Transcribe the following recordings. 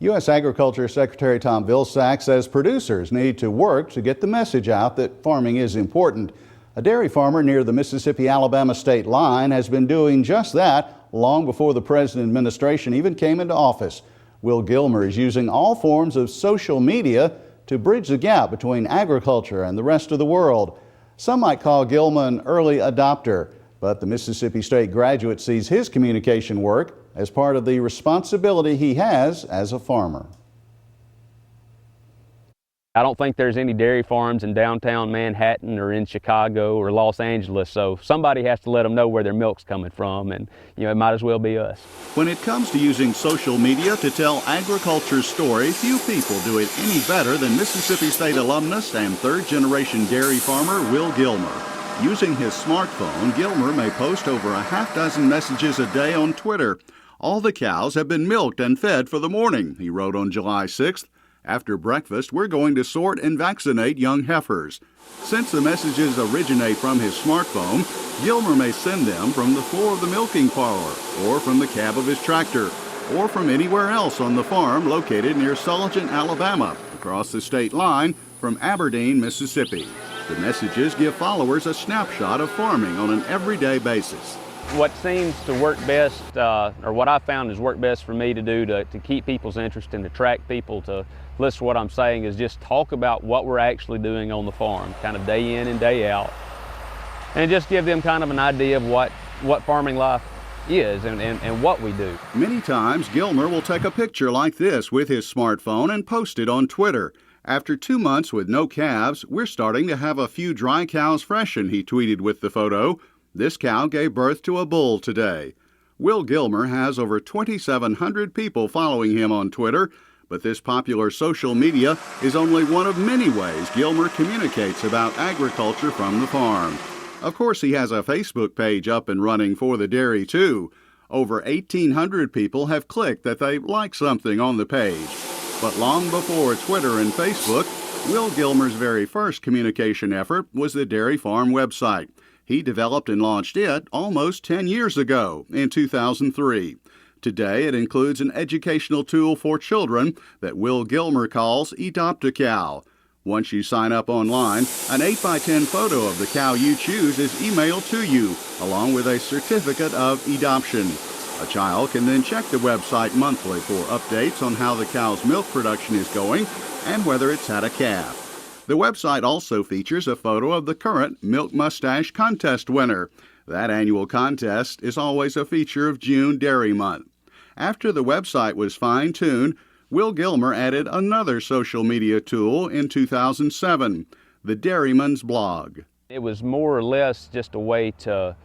U.S. Agriculture Secretary Tom Vilsack says producers need to work to get the message out that farming is important. A dairy farmer near the Mississippi-Alabama state line has been doing just that long before the President administration even came into office. Will Gilmer is using all forms of social media to bridge the gap between agriculture and the rest of the world. Some might call Gilmer an early adopter, but the Mississippi State graduate sees his communication work as part of the responsibility he has as a farmer. I don't think there's any dairy farms in downtown Manhattan or in Chicago or Los Angeles, so somebody has to let them know where their milk's coming from, and it might as well be us. When it comes to using social media to tell agriculture's story, few people do it any better than Mississippi State alumnus and third-generation dairy farmer Will Gilmer. Using his smartphone, Gilmer may post over a half-dozen messages a day on Twitter. All the cows have been milked and fed for the morning, he wrote on July 6th. After breakfast, we're going to sort and vaccinate young heifers. Since the messages originate from his smartphone, Gilmer may send them from the floor of the milking parlor, or from the cab of his tractor, or from anywhere else on the farm located near Sulligent, Alabama, across the state line from Aberdeen, Mississippi. The messages give followers a snapshot of farming on an everyday basis. What seems to work best, or what I found has worked best for me to do to keep people's interest and attract people to listen to what I'm saying, is just talk about what we're actually doing on the farm, kind of day in and day out, and just give them kind of an idea of what farming life is and what we do. Many times, Gilmer will take a picture like this with his smartphone and post it on Twitter. After 2 months with no calves, we're starting to have a few dry cows freshen, he tweeted with the photo. This cow gave birth to a bull today. Will Gilmer has over 2,700 people following him on Twitter, but this popular social media is only one of many ways Gilmer communicates about agriculture from the farm. Of course, he has a Facebook page up and running for the dairy, too. Over 1,800 people have clicked that they like something on the page. But long before Twitter and Facebook, Will Gilmer's very first communication effort was the dairy farm website. He developed and launched it almost 10 years ago, in 2003. Today, it includes an educational tool for children that Will Gilmer calls Adopt a Cow. Once you sign up online, an 8x10 photo of the cow you choose is emailed to you, along with a certificate of adoption. A child can then check the website monthly for updates on how the cow's milk production is going and whether it's had a calf. The website also features a photo of the current Milk Mustache Contest winner. That annual contest is always a feature of June Dairy Month. After the website was fine-tuned, Will Gilmer added another social media tool in 2007, the Dairyman's blog. It was more or less just a way to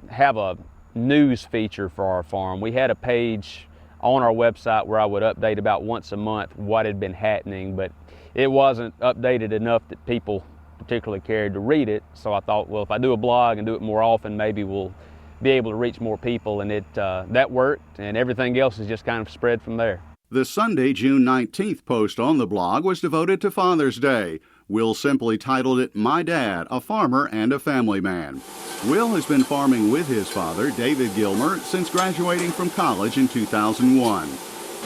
have a news feature for our farm. We had a page on our website where I would update about once a month what had been happening, but it wasn't updated enough that people particularly cared to read it. So I thought, well, if I do a blog and do it more often, maybe we'll be able to reach more people, and that worked, and everything else is just kind of spread from there. The Sunday, June 19th post on the blog was devoted to Father's Day. Will simply titled it, My Dad, a Farmer and a Family Man. Will has been farming with his father, David Gilmer, since graduating from college in 2001.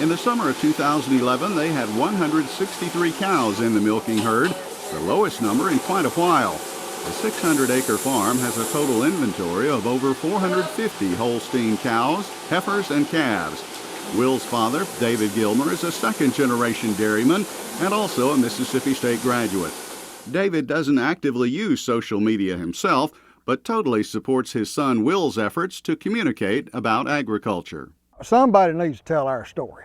In the summer of 2011, they had 163 cows in the milking herd, the lowest number in quite a while. The 600-acre farm has a total inventory of over 450 Holstein cows, heifers, and calves. Will's father, David Gilmer, is a second-generation dairyman and also a Mississippi State graduate. David doesn't actively use social media himself, but totally supports his son Will's efforts to communicate about agriculture. Somebody needs to tell our story,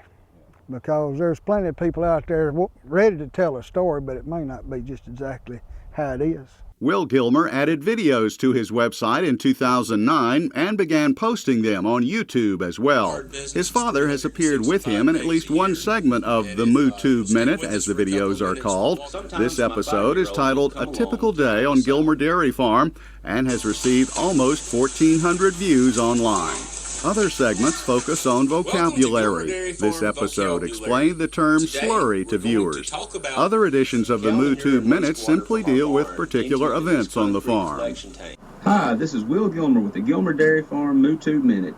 because there's plenty of people out there ready to tell a story, but it may not be just exactly how it is. Will Gilmer added videos to his website in 2009 and began posting them on YouTube as well. His father has appeared with him in at least one segment of the MooTube Minute, as the videos are called. This episode is titled A Typical Day on Gilmer Dairy Farm and has received almost 1,400 views online. Other segments focus on vocabulary. This episode explained the term slurry to viewers. Other editions of the MooTube Minute simply deal with particular events on the farm. Hi, this is Will Gilmer with the Gilmer Dairy Farm MooTube Minute.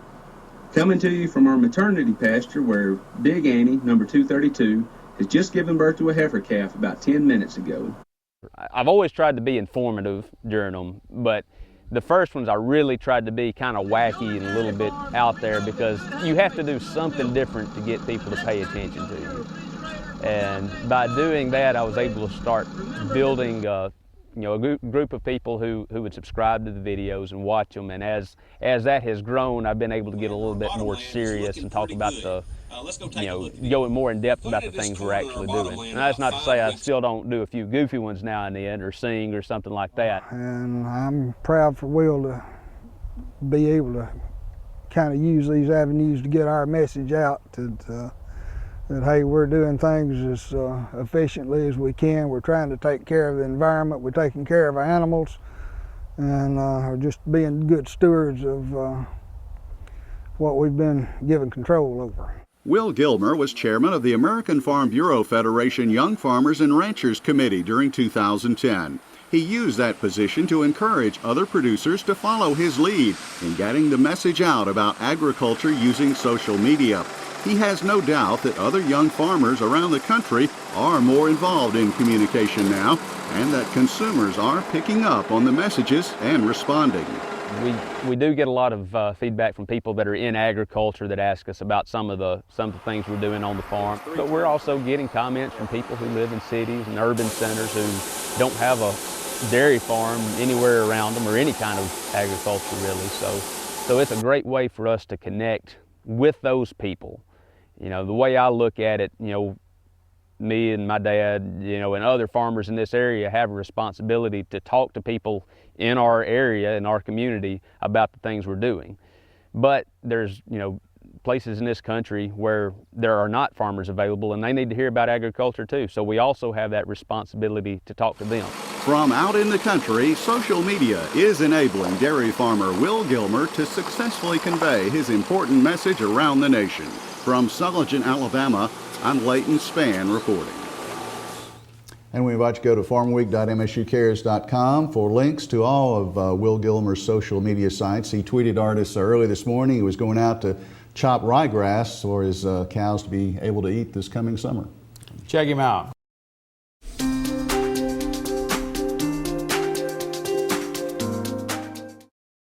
Coming to you from our maternity pasture where Big Annie, number 232, has just given birth to a heifer calf about 10 minutes ago. I've always tried to be informative during them, but the first ones I really tried to be kind of wacky and a little bit out there, because you have to do something different to get people to pay attention to you. And by doing that, I was able to start building a group of people who would subscribe to the videos and watch them. And as that has grown, I've been able to get a little bit more serious and talk about going more in depth about the things we're actually doing. And that's not to say I still don't do a few goofy ones now and then, or sing or something like that. And I'm proud for Will to be able to kind of use these avenues to get our message out that hey, we're doing things as efficiently as we can. We're trying to take care of the environment. We're taking care of our animals, and are just being good stewards of what we've been given control over. Will Gilmer was chairman of the American Farm Bureau Federation Young Farmers and Ranchers Committee during 2010. He used that position to encourage other producers to follow his lead in getting the message out about agriculture using social media. He has no doubt that other young farmers around the country are more involved in communication now, and that consumers are picking up on the messages and responding. We do get a lot of feedback from people that are in agriculture that ask us about some of the things we're doing on the farm. But we're also getting comments from people who live in cities and urban centers who don't have a dairy farm anywhere around them, or any kind of agriculture really. So it's a great way for us to connect with those people. The way I look at it, me and my dad, and other farmers in this area have a responsibility to talk to people in our area, in our community, about the things we're doing. But there's, places in this country where there are not farmers available, and they need to hear about agriculture too. So we also have that responsibility to talk to them. From out in the country, social media is enabling dairy farmer Will Gilmer to successfully convey his important message around the nation. From Sulligent, Alabama, I'm Leighton Spann reporting. And we invite you to go to farmweek.msucares.com for links to all of Will Gilmer's social media sites. He tweeted artists early this morning. He was going out to chop ryegrass for his cows to be able to eat this coming summer. Check him out.